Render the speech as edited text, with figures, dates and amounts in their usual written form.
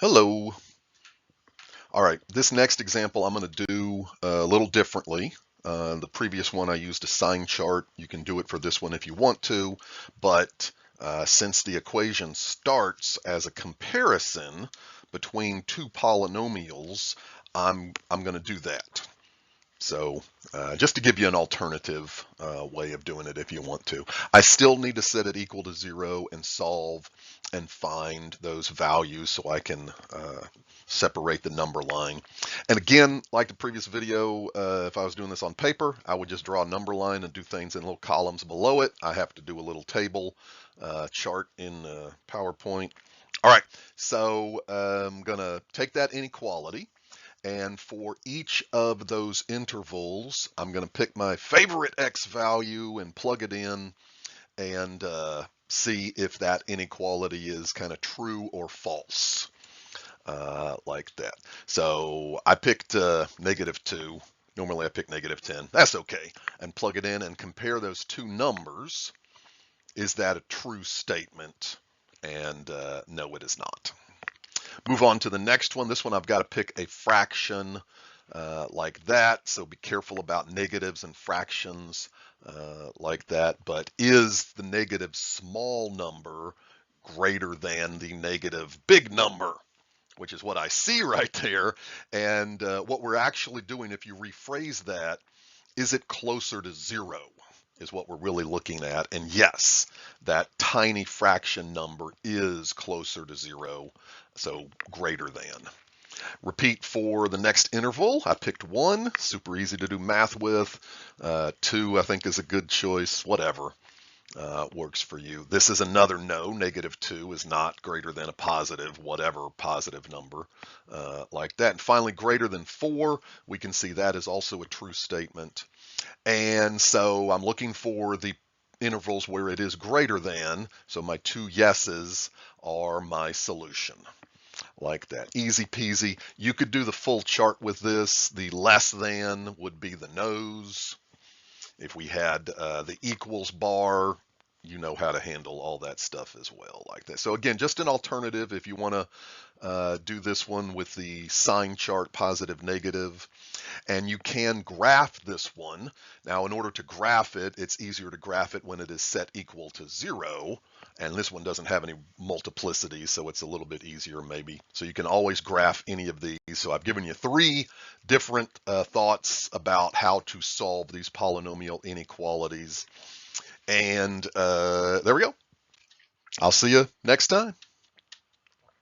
Hello. All right, this next example I'm going to do a little differently. The previous one I used a sign chart. You can do it for this one if you want to, but since the equation starts as a comparison between two polynomials, I'm going to do that. So just to give you an alternative way of doing it if you want to. I still need to set it equal to 0 and solve and find those values so I can separate the number line. And again, like the previous video, if I was doing this on paper, I would just draw a number line and do things in little columns below it. I have to do a little table chart in PowerPoint. All right, so I'm going to take that inequality. And for each of those intervals, I'm going to pick my favorite x value and plug it in and see if that inequality is kind of true or false, like that. So I picked -2. Normally I pick -10. That's okay. And plug it in and compare those two numbers. Is that a true statement? And no, it is not. Move on to the next one. This one I've got to pick a fraction like that. So be careful about negatives and fractions like that. But is the negative small number greater than the negative big number? Which is what I see right there. And what we're actually doing, if you rephrase that, is it closer to 0? Is what we're really looking at. And yes, that tiny fraction number is closer to 0, so greater than. Repeat for the next interval. I picked 1, super easy to do math with. 2, I think, is a good choice, whatever works for you. This is another no. -2 is not greater than a positive, whatever positive number like that. And finally, greater than 4, we can see that is also a true statement. And so I'm looking for the intervals where it is greater than. So my two yeses are my solution. Like that. Easy peasy. You could do the full chart with this. The less than would be the no's. If we had the equals bar, you know how to handle all that stuff as well, like that. So again, just an alternative if you want to do this one with the sign chart, positive, negative. And you can graph this one. Now, in order to graph it, it's easier to graph it when it is set equal to 0. And this one doesn't have any multiplicity, so it's a little bit easier maybe. So you can always graph any of these. So I've given you 3 different thoughts about how to solve these polynomial inequalities. And there we go. I'll see you next time.